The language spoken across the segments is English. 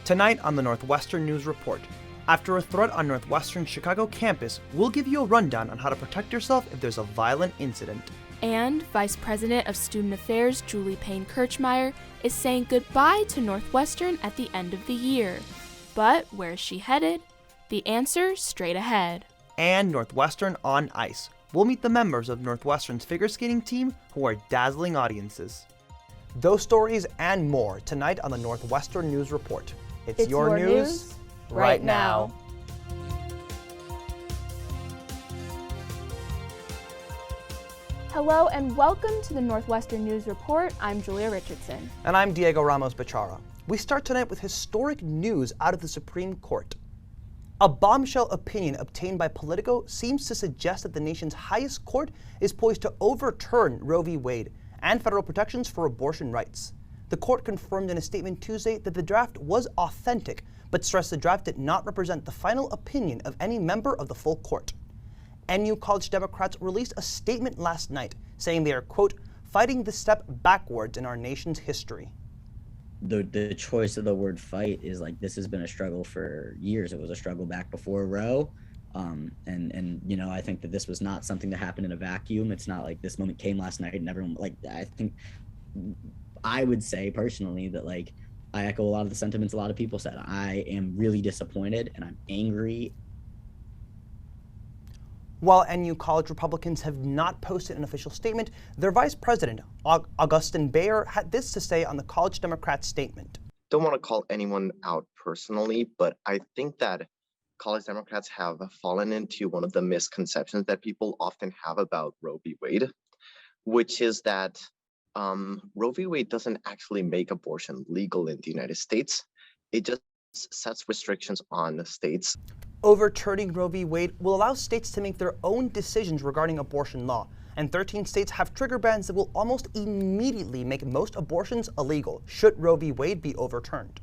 Tonight on the Northwestern News Report, after a threat on Northwestern's Chicago campus, we'll give you a rundown on how to protect yourself if there's a violent incident. And Vice President of Student Affairs Julie Payne Kirchmeier is saying goodbye to Northwestern at the end of the year. But where is she headed? The answer straight ahead. And Northwestern on ice. We'll meet the members of Northwestern's figure skating team who are dazzling audiences. Those stories and more tonight on the Northwestern News Report. It's your news right now. Hello and welcome to the Northwestern News Report. I'm Julia Richardson. And I'm Diego Ramos-Bechara. We start tonight with historic news out of the Supreme Court. A bombshell opinion obtained by Politico seems to suggest that the nation's highest court is poised to overturn Roe v. Wade and federal protections for abortion rights. The court confirmed in a statement Tuesday that the draft was authentic, but stressed the draft did not represent the final opinion of any member of the full court. NU College Democrats released a statement last night saying they are, quote, fighting the step backwards in our nation's history. The choice of the word fight is like, this has been a struggle for years. It was a struggle back before Roe. And you know, I think that this was not something that happened in a vacuum. It's not like this moment came last night and everyone, like, I think I would say personally that, like, I echo a lot of the sentiments a lot of people said. I am really disappointed and I'm angry. While NU College Republicans have not posted an official statement, their Vice President, Augustin Bayer, had this to say on the College Democrats' statement. Don't want to call anyone out personally, but I think that College Democrats have fallen into one of the misconceptions that people often have about Roe v. Wade, which is that Roe v. Wade doesn't actually make abortion legal in the United States. It just sets restrictions on the states. Overturning Roe v. Wade will allow states to make their own decisions regarding abortion law, and 13 states have trigger bans that will almost immediately make most abortions illegal should Roe v. Wade be overturned.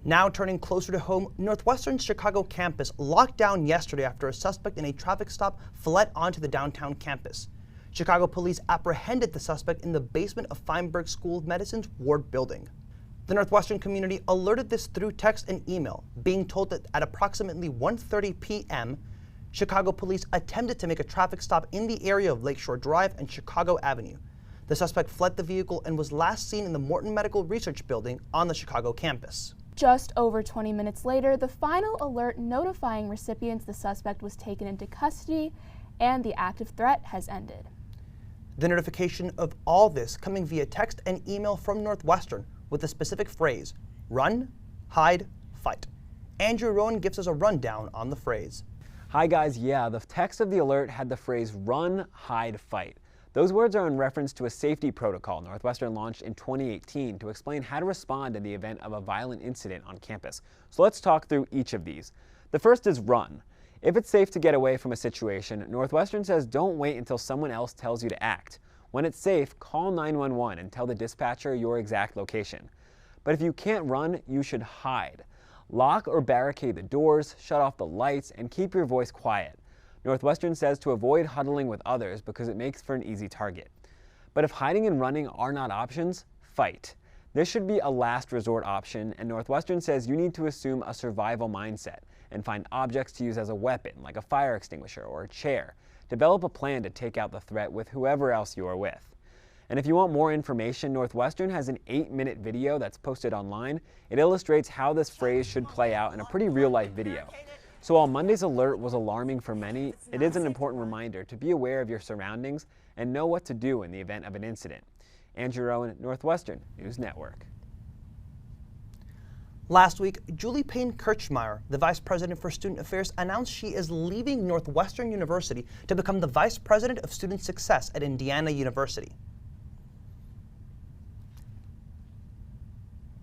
Now turning closer to home, Northwestern's Chicago campus locked down yesterday after a suspect in a traffic stop fled onto the downtown campus. Chicago police apprehended the suspect in the basement of Feinberg School of Medicine's Ward building. The Northwestern community alerted this through text and email, being told that at approximately 1:30 p.m., Chicago police attempted to make a traffic stop in the area of Lakeshore Drive and Chicago Avenue. The suspect fled the vehicle and was last seen in the Morton Medical Research Building on the Chicago campus. Just over 20 minutes later, the final alert notifying recipients the suspect was taken into custody and the active threat has ended. The notification of all this coming via text and email from Northwestern with the specific phrase, run, hide, fight. Andrew Rowan gives us a rundown on the phrase. Hi guys, yeah, the text of the alert had the phrase run, hide, fight. Those words are in reference to a safety protocol Northwestern launched in 2018 to explain how to respond in the event of a violent incident on campus. So let's talk through each of these. The first is run. If it's safe to get away from a situation, Northwestern says don't wait until someone else tells you to act. When it's safe, call 911 and tell the dispatcher your exact location. But if you can't run, you should hide. Lock or barricade the doors, shut off the lights, and keep your voice quiet. Northwestern says to avoid huddling with others because it makes for an easy target. But if hiding and running are not options, fight. This should be a last resort option, and Northwestern says you need to assume a survival mindset and find objects to use as a weapon, like a fire extinguisher or a chair. Develop a plan to take out the threat with whoever else you are with. And if you want more information, Northwestern has an 8-minute video that's posted online. It illustrates how this phrase should play out in a pretty real-life video. So while Monday's alert was alarming for many, it is an important reminder to be aware of your surroundings and know what to do in the event of an incident. Andrew Rowan, Northwestern News Network. Last week, Julie Payne Kirchmeier, the Vice President for Student Affairs, announced she is leaving Northwestern University to become the Vice President of Student Success at Indiana University.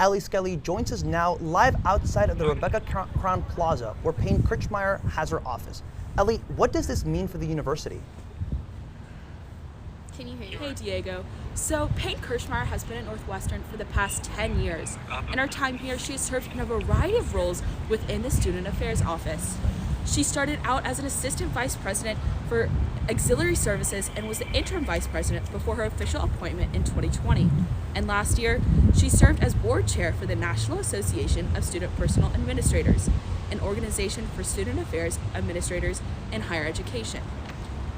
Ellie Skelly joins us now live outside of the Rebecca Crown Plaza, where Payne Kirchmeier has her office. Ellie, what does this mean for the university? Can you hear me? Hey Diego. So Payne Kirchmeier has been at Northwestern for the past 10 years. In her time here, she has served in a variety of roles within the Student Affairs Office. She started out as an assistant vice president for auxiliary services and was the interim vice president before her official appointment in 2020. And last year, she served as board chair for the National Association of Student Personal Administrators, an organization for student affairs administrators in higher education.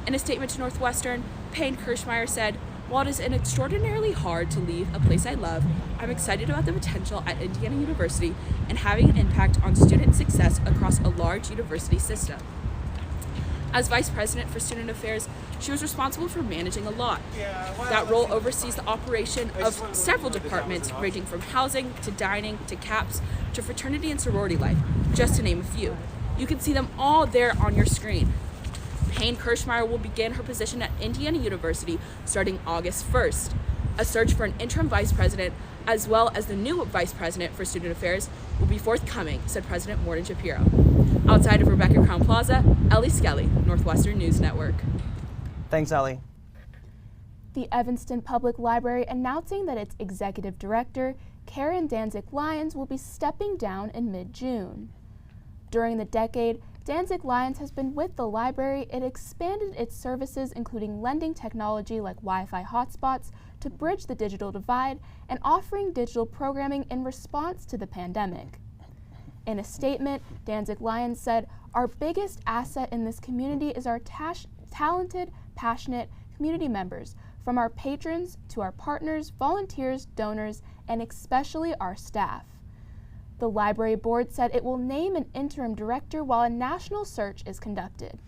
In a statement to Northwestern, Payne Kirschmeyer said, "While it is extraordinarily hard to leave a place I love, I'm excited about the potential at Indiana University and having an impact on student success across a large university system." As Vice President for Student Affairs, she was responsible for managing a lot. That role oversees the operation of several departments, ranging from housing to dining to CAPS to fraternity and sorority life, just to name a few. You can see them all there on your screen. Payne Kirschmeyer will begin her position at Indiana University starting August 1st. A search for an interim vice president, as well as the new vice president for student affairs, will be forthcoming, said President Morton Shapiro. Outside of Rebecca Crown Plaza, Ellie Skelly, Northwestern News Network. Thanks, Ellie. The Evanston Public Library announcing that its executive director, Karen Danzig-Lyons, will be stepping down in mid-June. During the decade Danzig-Lyons has been with the library, it expanded its services, including lending technology like Wi-Fi hotspots to bridge the digital divide and offering digital programming in response to the pandemic. In a statement, Danzig-Lyons said, "Our biggest asset in this community is our talented, passionate community members, from our patrons to our partners, volunteers, donors, and especially our staff." The library board said it will name an interim director while a national search is conducted.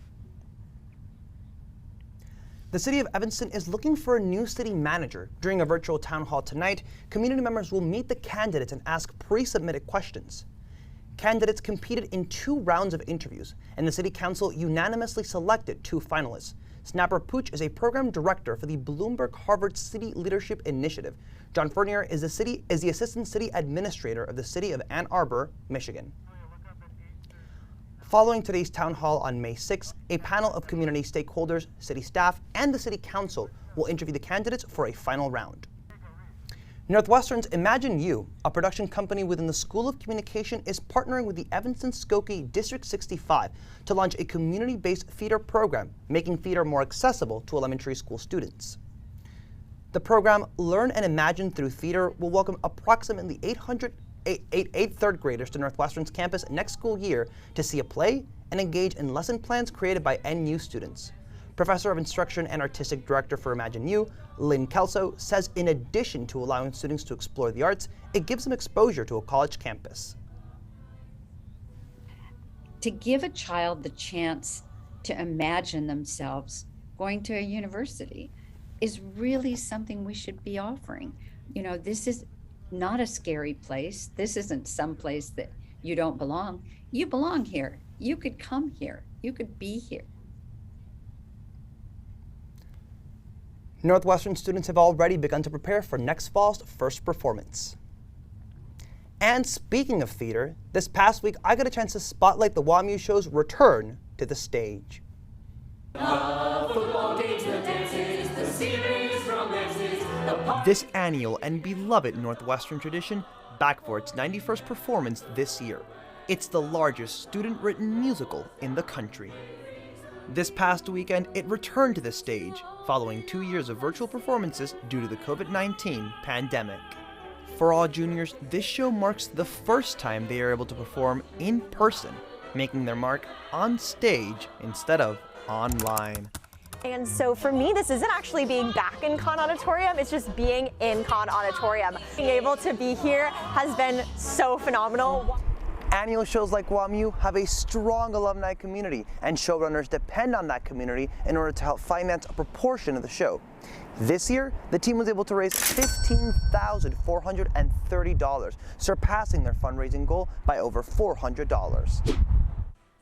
The City of Evanston is looking for a new city manager. During a virtual town hall tonight, community members will meet the candidates and ask pre-submitted questions. Candidates competed in 2 rounds of interviews, and the City Council unanimously selected 2 finalists. Snapper Pooch is a program director for the Bloomberg Harvard City Leadership Initiative. John Fournier is the assistant city administrator of the City of Ann Arbor, Michigan. Following today's town hall on May 6th, a panel of community stakeholders, city staff, and the City Council will interview the candidates for a final round. Northwestern's Imagine You, a production company within the School of Communication, is partnering with the Evanston-Skokie District 65 to launch a community-based theater program, making theater more accessible to elementary school students. The program, Learn and Imagine Through Theater, will welcome approximately 8 third graders to Northwestern's campus next school year to see a play and engage in lesson plans created by NU students. Professor of Instruction and Artistic Director for Imagine You, Lynn Kelso, says in addition to allowing students to explore the arts, it gives them exposure to a college campus. To give a child the chance to imagine themselves going to a university is really something we should be offering. You know, this is not a scary place. This isn't some place that you don't belong. You belong here. You could come here. You could be here. Northwestern students have already begun to prepare for next fall's first performance. And speaking of theater, this past week I got a chance to spotlight the WAMU Show's return to the stage. This annual and beloved Northwestern tradition back for its 91st performance this year. It's the largest student-written musical in the country. This past weekend, it returned to the stage, following 2 years of virtual performances due to the COVID-19 pandemic. For all juniors, this show marks the first time they are able to perform in person, making their mark on stage instead of online. And so for me, this isn't actually being back in Con Auditorium, it's just being in Con Auditorium. Being able to be here has been so phenomenal. Annual shows like WAMU have a strong alumni community, and showrunners depend on that community in order to help finance a proportion of the show. This year, the team was able to raise $15,430, surpassing their fundraising goal by over $400.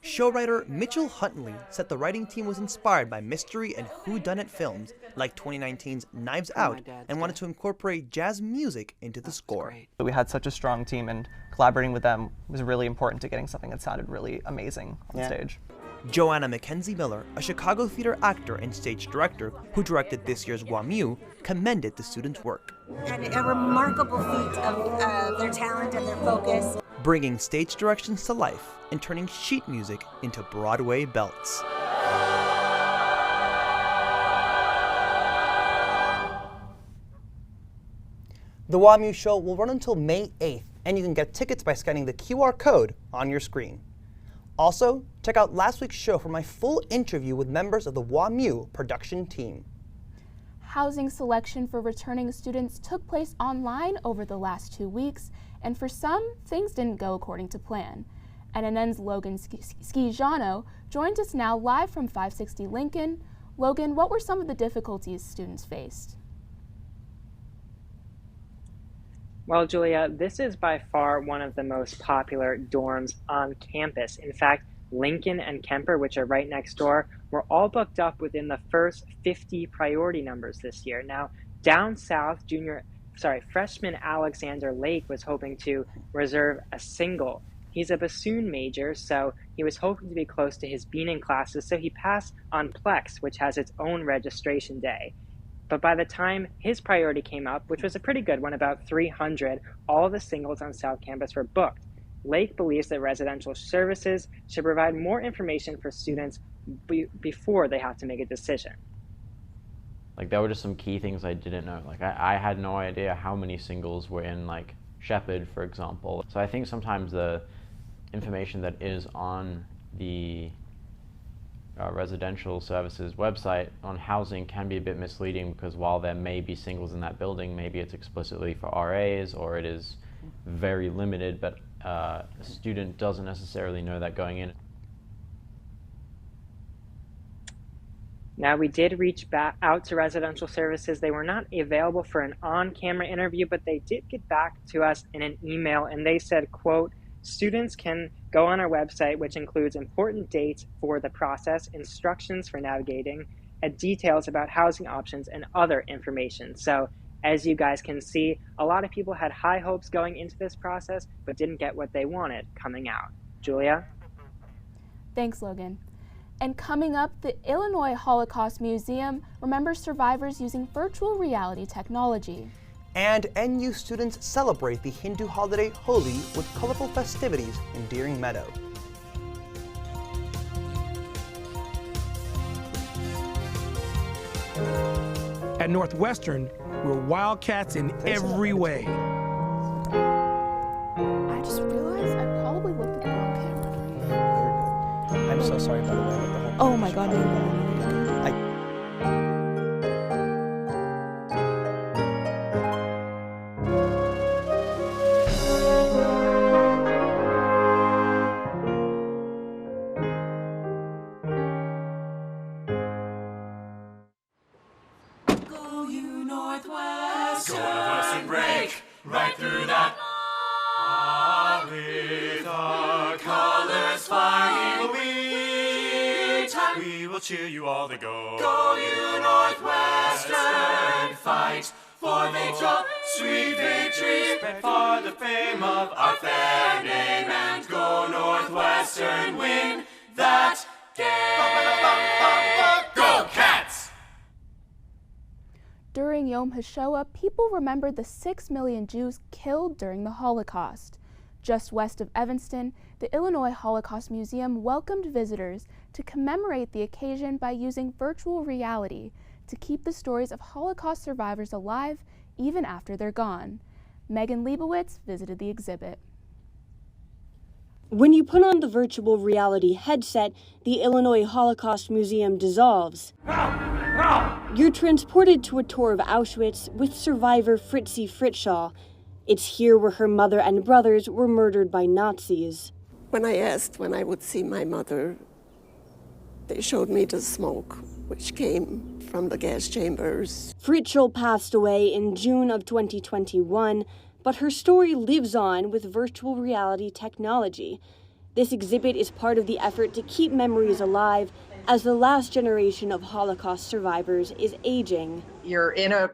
Show writer Mitchell Huntley said the writing team was inspired by mystery and whodunit films like 2019's Knives Out and wanted to incorporate jazz music into the score. We had such a strong team, and collaborating with them was really important to getting something that sounded really amazing on stage. Joanna Mackenzie Miller, a Chicago theater actor and stage director who directed this year's WAMU, commended the students' work. And a remarkable feat of their talent and their focus. Bringing stage directions to life and turning sheet music into Broadway belts. The WAMU Show will run until May 8th, and you can get tickets by scanning the QR code on your screen. Also, check out last week's show for my full interview with members of the WAMU production team. Housing selection for returning students took place online over the last 2 weeks, and for some, things didn't go according to plan. NNN's Logan Schijano joins us now live from 560 Lincoln. Logan, what were some of the difficulties students faced? Well, Julia, this is by far one of the most popular dorms on campus. In fact, Lincoln and Kemper, which are right next door, were all booked up within the first 50 priority numbers this year. Now, down south, freshman Alexander Lake was hoping to reserve a single. He's a bassoon major, so he was hoping to be close to his Beaning classes, so he passed on Plex, which has its own registration day. But by the time his priority came up, which was a pretty good one, about 300, all the singles on South Campus were booked. Lake believes that residential services should provide more information for students before they have to make a decision. Like, there were just some key things I didn't know. Like, I had no idea how many singles were in, like, Shepherd, for example. So I think sometimes the information that is on the residential services website on housing can be a bit misleading, because while there may be singles in that building, maybe it's explicitly for RAs or it is very limited, but a student doesn't necessarily know that going in. Now, we did reach out to residential services. They were not available for an on-camera interview, but they did get back to us in an email, and they said, quote, students can go on our website, which includes important dates for the process, instructions for navigating, and details about housing options and other information. So as you guys can see, a lot of people had high hopes going into this process, but didn't get what they wanted coming out. Julia? Thanks, Logan. And coming up, the Illinois Holocaust Museum remembers survivors using virtual reality technology. And NU students celebrate the Hindu holiday Holi with colorful festivities in Deering Meadow. At Northwestern, we're wildcats in every way. I just realized I probably looked at the wrong camera. I'm so sorry, by the way, about the whole Oh my god, no. Go you Northwestern, Northwestern break right through that. With our colors flying, we will cheer you all the go. Go you Northwestern, fight for victory, sweet victory, spread for the fame of our fair name, and go Northwestern, win that game. Go Cats! During Yom HaShoah, people remembered the 6 million Jews killed during the Holocaust. Just west of Evanston, the Illinois Holocaust Museum welcomed visitors to commemorate the occasion by using virtual reality to keep the stories of Holocaust survivors alive even after they're gone. Megan Leibowitz visited the exhibit. When you put on the virtual reality headset, the Illinois Holocaust Museum dissolves. You're transported to a tour of Auschwitz with survivor Fritzi Fritzschall. It's here where her mother and brothers were murdered by Nazis. When I asked when I would see my mother, they showed me the smoke, which came from the gas chambers. Fritzschall passed away in June of 2021, but her story lives on with virtual reality technology. This exhibit is part of the effort to keep memories alive as the last generation of Holocaust survivors is aging. You're in a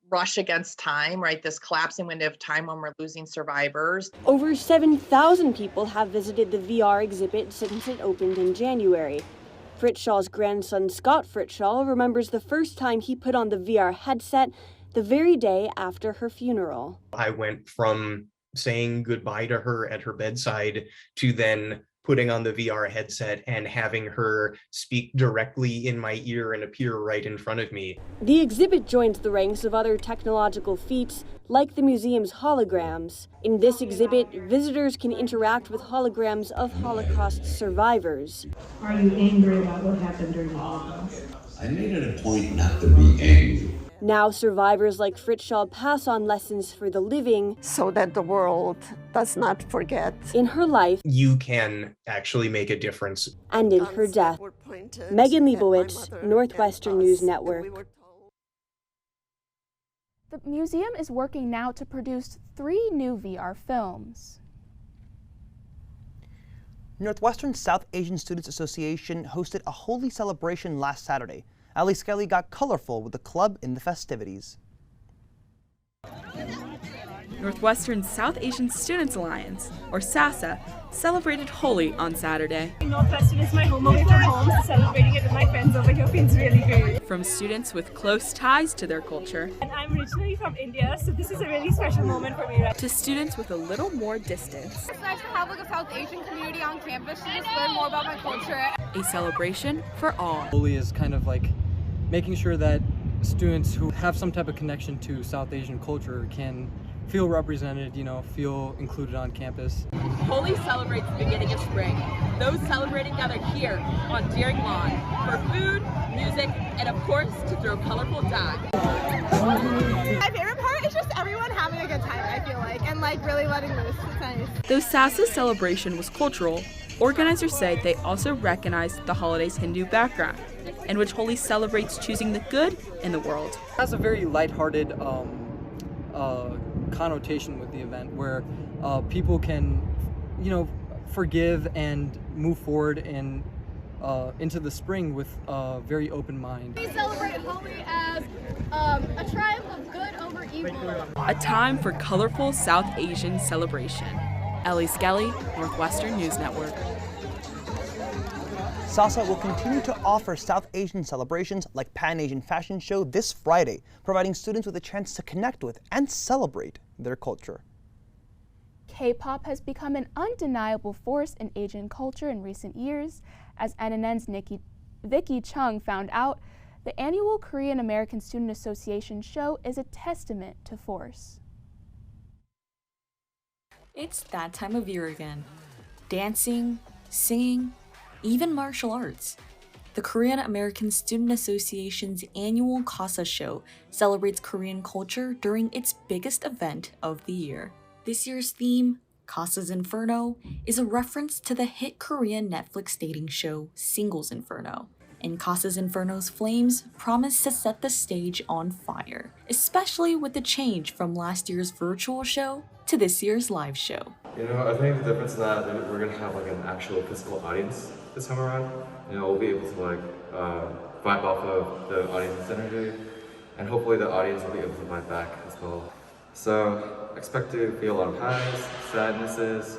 rush against time, right? This collapsing window of time when we're losing survivors. Over 7,000 people have visited the VR exhibit since it opened in January. Fritzschall's grandson, Scott Fritzschall, remembers the first time he put on the VR headset the very day after her funeral. I went from saying goodbye to her at her bedside to then putting on the VR headset and having her speak directly in my ear and appear right in front of me. The exhibit joins the ranks of other technological feats, like the museum's holograms. In this exhibit, visitors can interact with holograms of Holocaust survivors. Are you angry about what happened during the Holocaust? I made it a point not to be angry. Now survivors like Fritshaw pass on lessons for the living so that the world does not forget. In her life, you can actually make a difference. And in her death. Megan Leibowitz, Northwestern News Network. The museum is working now to produce 3 new VR films. Northwestern South Asian Students Association hosted a holy celebration last Saturday. Ali Skelly got colorful with the club in the festivities. Northwestern South Asian Students Alliance, or SASA, celebrated Holi on Saturday. Northwestern is my home away from home, so celebrating it with my friends over here feels really great. From students with close ties to their culture, And I'm originally from India, so this is a really special moment for me. to students with a little more distance. It's nice to have like a South Asian community on campus to just learn more about my culture. A celebration for all. Holi is kind of like making sure that students who have some type of connection to South Asian culture can feel represented, feel included on campus. Holi celebrates the beginning of spring. Those celebrating gather here on Deering Lawn for food, music, and of course to throw colorful dye. My favorite part is just everyone having a good time, I feel like, and like really letting loose. It's nice. Though SASA's celebration was cultural, organizers say they also recognized the holiday's Hindu background, in which Holi celebrates choosing the good in the world. It has a very lighthearted connotation with the event where people can, forgive and move forward and into the spring with a very open mind. We celebrate Holi as a triumph of good over evil. A time for colorful South Asian celebration. Ellie Skelly, Northwestern News Network. SASA will continue to offer South Asian celebrations like Pan Asian Fashion Show this Friday, providing students with a chance to connect with and celebrate their culture. K-pop has become an undeniable force in Asian culture in recent years. As NNN's Vicky Chung found out, the annual Korean American Student Association show is a testament to force. It's that time of year again. Dancing, singing, even martial arts. The Korean American Student Association's annual Casa Show celebrates Korean culture during its biggest event of the year. This year's theme, Casa's Inferno, is a reference to the hit Korean Netflix dating show Singles Inferno. And Casa's Inferno's flames promise to set the stage on fire, especially with the change from last year's virtual show to this year's live show. I think the difference is that we're gonna have like an actual physical audience this time around. We'll be able to vibe off of the audience's energy, and hopefully the audience will be able to vibe back as well. So expect to feel a lot of highs, sadnesses,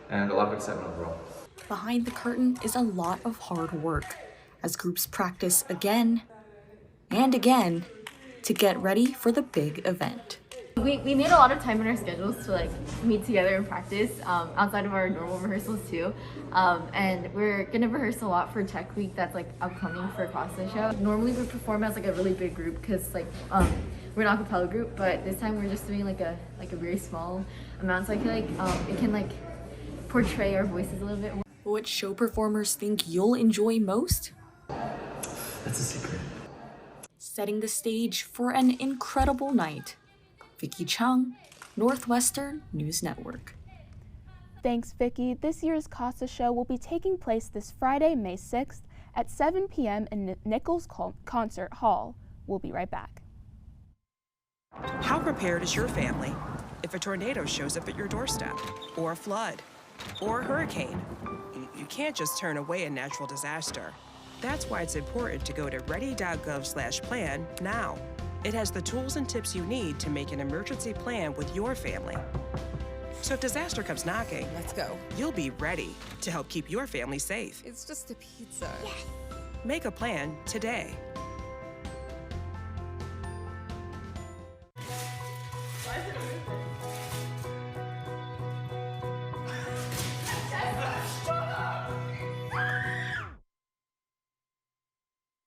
and a lot of excitement overall. Behind the curtain is a lot of hard work as groups practice again and again to get ready for the big event. We made a lot of time in our schedules to meet together and practice outside of our normal rehearsals too. And we're gonna rehearse a lot for Tech Week that's upcoming for Casa Show. Normally we perform as a really big group because we're an a cappella group, but this time we're just doing a very small amount, so I feel like it can portray our voices a little bit more. What show performers think you'll enjoy most? That's a secret. Setting the stage for an incredible night. Vicky Chung, Northwestern News Network. Thanks, Vicky. This year's Casa Show will be taking place this Friday, May 6th at 7 p.m. in Nichols Concert Hall. We'll be right back. How prepared is your family if a tornado shows up at your doorstep, or a flood, or a hurricane? You can't just turn away a natural disaster. That's why it's important to go to ready.gov/plan now. It has the tools and tips you need to make an emergency plan with your family. So if disaster comes knocking, let's go. You'll be ready to help keep your family safe. It's just a pizza. Yes. Make a plan today.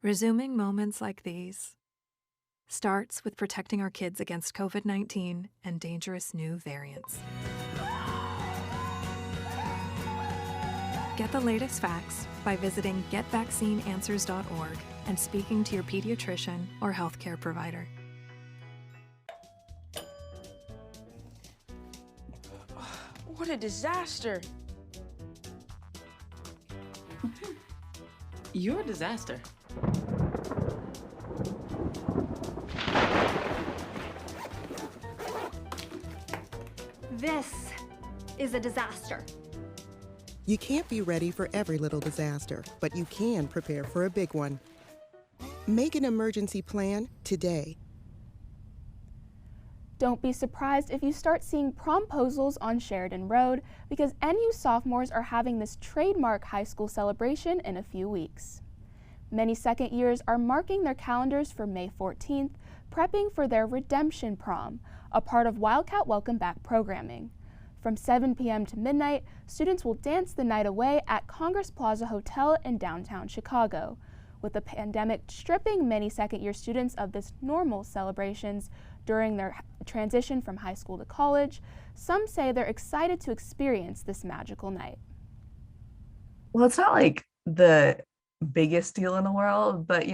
Resuming moments like these starts with protecting our kids against COVID-19 and dangerous new variants. Get the latest facts by visiting getvaccineanswers.org and speaking to your pediatrician or healthcare provider. What a disaster. You're a disaster. This is a disaster. You can't be ready for every little disaster, but you can prepare for a big one. Make an emergency plan today. Don't be surprised if you start seeing promposals on Sheridan Road, because NU sophomores are having this trademark high school celebration in a few weeks. Many second years are marking their calendars for May 14th, prepping for their Redemption Prom, a part of Wildcat Welcome Back programming. From 7 p.m. to midnight, students will dance the night away at Congress Plaza Hotel in downtown Chicago. With the pandemic stripping many second-year students of this normal celebrations during their transition from high school to college, some say they're excited to experience this magical night. Well, it's not like the biggest deal in the world, but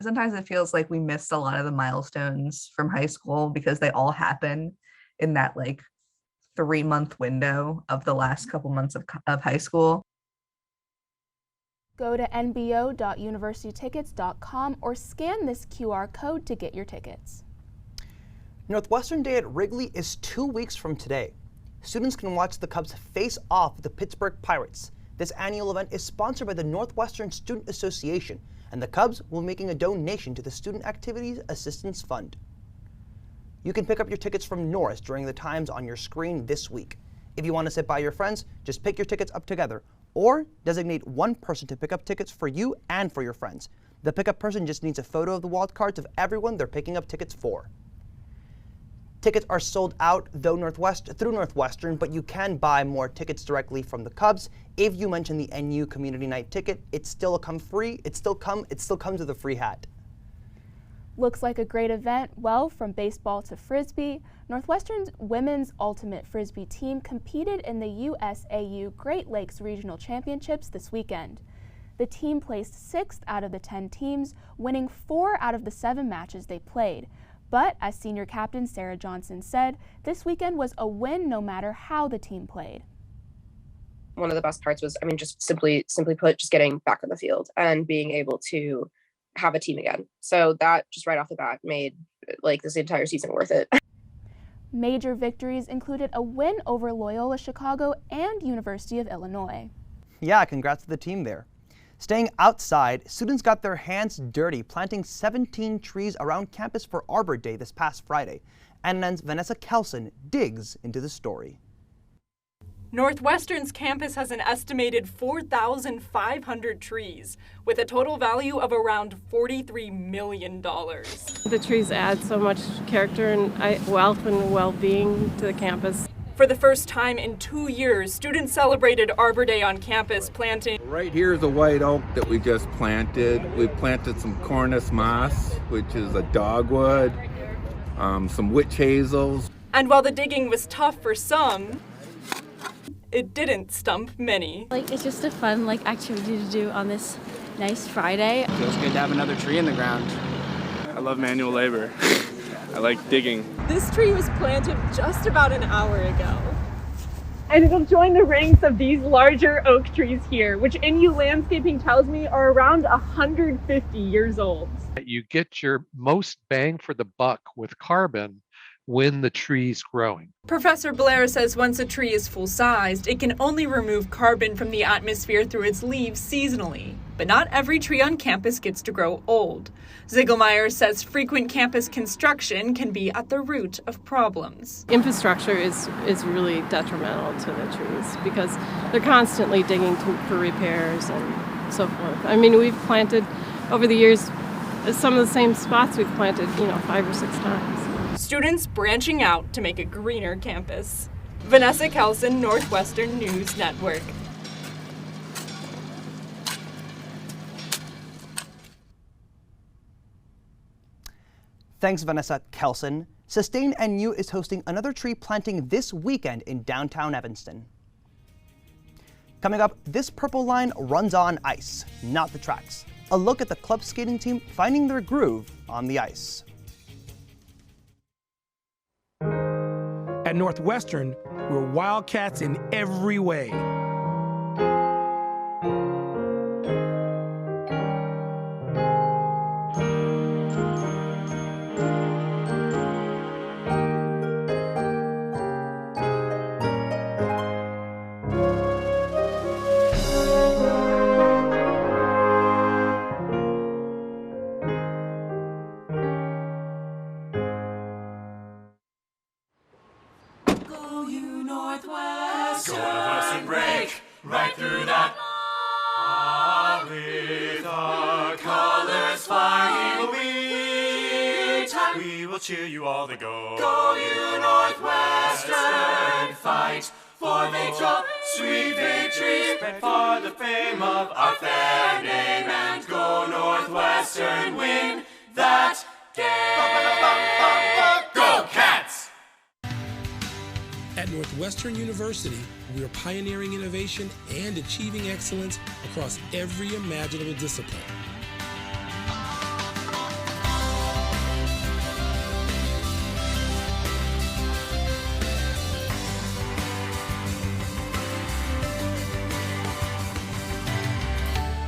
sometimes it feels like we missed a lot of the milestones from high school because they all happen in that 3-month window of the last couple months of high school. Go to nbo.universitytickets.com or scan this QR code to get your tickets. Northwestern Day at Wrigley is 2 weeks from today. Students can watch the Cubs face off with the Pittsburgh Pirates. This annual event is sponsored by the Northwestern Student Association, and the Cubs will be making a donation to the Student Activities Assistance Fund. You can pick up your tickets from Norris during the times on your screen this week. If you want to sit by your friends, just pick your tickets up together, or designate one person to pick up tickets for you and for your friends. The pickup person just needs a photo of the wild cards of everyone they're picking up tickets for. Tickets are sold out through Northwestern, but you can buy more tickets directly from the Cubs. If you mention the NU Community Night ticket, it still comes with a free hat. Looks like a great event. Well, from baseball to frisbee, Northwestern's women's ultimate frisbee team competed in the USAU Great Lakes Regional Championships this weekend. The team placed 6th out of the 10 teams, winning 4 out of the 7 matches they played. But, as senior captain Sarah Johnson said, this weekend was a win no matter how the team played. One of the best parts was, just simply put, just getting back on the field and being able to have a team again. So that just right off the bat made this entire season worth it. Major victories included a win over Loyola Chicago and University of Illinois. Yeah, congrats to the team there. Staying outside, students got their hands dirty planting 17 trees around campus for Arbor Day this past Friday. NNN's Vanessa Kelson digs into the story. Northwestern's campus has an estimated 4,500 trees, with a total value of around $43 million. The trees add so much character and wealth and well-being to the campus. For the first time in 2 years, students celebrated Arbor Day on campus, planting. Right here is a white oak that we just planted. We planted some cornus moss, which is a dogwood, some witch hazels. And while the digging was tough for some, it didn't stump many. It's just a fun activity to do on this nice Friday. It feels good to have another tree in the ground. I love manual labor. I like digging. This tree was planted just about an hour ago. And it'll join the ranks of these larger oak trees here, which NU Landscaping tells me are around 150 years old. You get your most bang for the buck with carbon when the tree's growing. Professor Blair says once a tree is full-sized, it can only remove carbon from the atmosphere through its leaves seasonally. But not every tree on campus gets to grow old. Ziegelmeyer says frequent campus construction can be at the root of problems. Infrastructure is really detrimental to the trees because they're constantly digging for repairs and so forth. We've planted over the years some of the same spots we've planted, 5 or 6 times. Students branching out to make a greener campus. Vanessa Kelson, Northwestern News Network. Thanks, Vanessa Kelson. Sustain NU is hosting another tree planting this weekend in downtown Evanston. Coming up, this purple line runs on ice, not the tracks. A look at the club skating team finding their groove on the ice. At Northwestern, we're Wildcats in every way. Northwestern break right through that. With our colors flying, we will cheer you all to go. Go you Northwestern, fight for victory, sweet victory, spread for the fame of our fair name, and go Northwestern, win that game. Go Cats! At Northwestern University, we are pioneering innovation and achieving excellence across every imaginable discipline.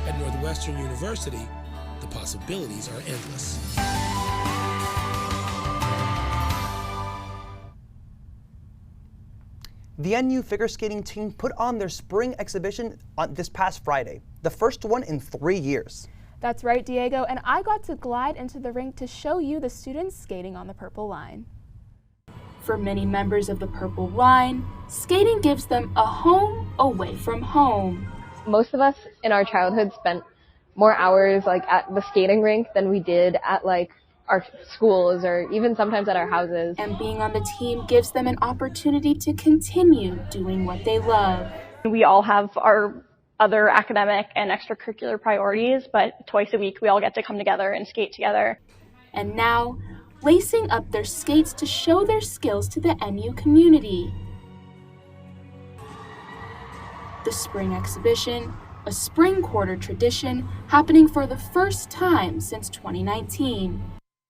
At Northwestern University, the possibilities are endless. The NU figure skating team put on their spring exhibition on this past Friday, the first one in 3 years. That's right, Diego, and I got to glide into the rink to show you the students skating on the Purple Line. For many members of the Purple Line, skating gives them a home away from home. Most of us in our childhood spent more hours at the skating rink than we did at our schools or even sometimes at our houses. And being on the team gives them an opportunity to continue doing what they love. We all have our other academic and extracurricular priorities, but twice a week we all get to come together and skate together. And now, lacing up their skates to show their skills to the NU community. The spring exhibition, a spring quarter tradition happening for the first time since 2019.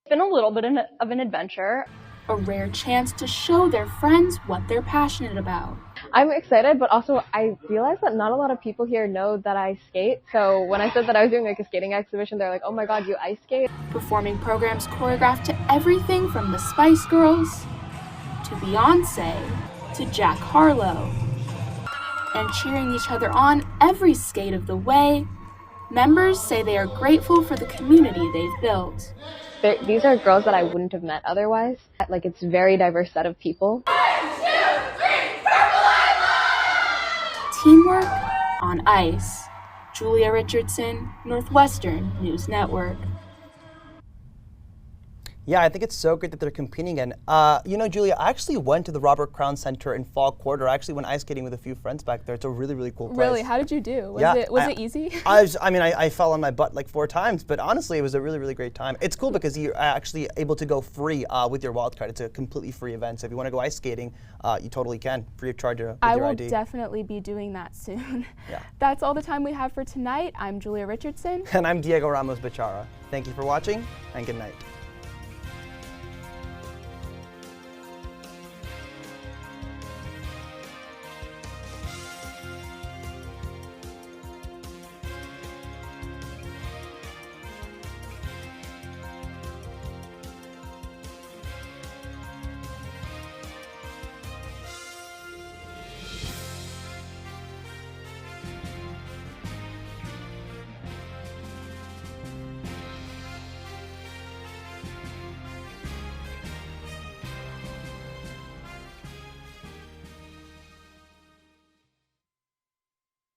It's been a little bit of an adventure. A rare chance to show their friends what they're passionate about. I'm excited, but also I realized that not a lot of people here know that I skate. So when I said that I was doing a skating exhibition, they're like, oh my god, you ice skate? Performing programs choreographed to everything from the Spice Girls, to Beyonce, to Jack Harlow. And cheering each other on every skate of the way, members say they are grateful for the community they've built. These are girls that I wouldn't have met otherwise. It's a very diverse set of people. 1, 2, 3, Purple Teamwork on ice. Julia Richardson, Northwestern News Network. Yeah, I think it's so great that they're competing again. You know, Julia, I actually went to the Robert Crown Center in fall quarter. I actually went ice skating with a few friends back there. It's a really, really cool place. Really? How did you do? Was it easy? I fell on my butt like 4 times, but honestly, it was a really, really great time. It's cool because you're actually able to go free with your wild card. It's a completely free event. So if you want to go ice skating, you totally can, free of charge with your ID. I will definitely be doing that soon. Yeah. That's all the time we have for tonight. I'm Julia Richardson. And I'm Diego Ramos Bechara. Thank you for watching, and good night.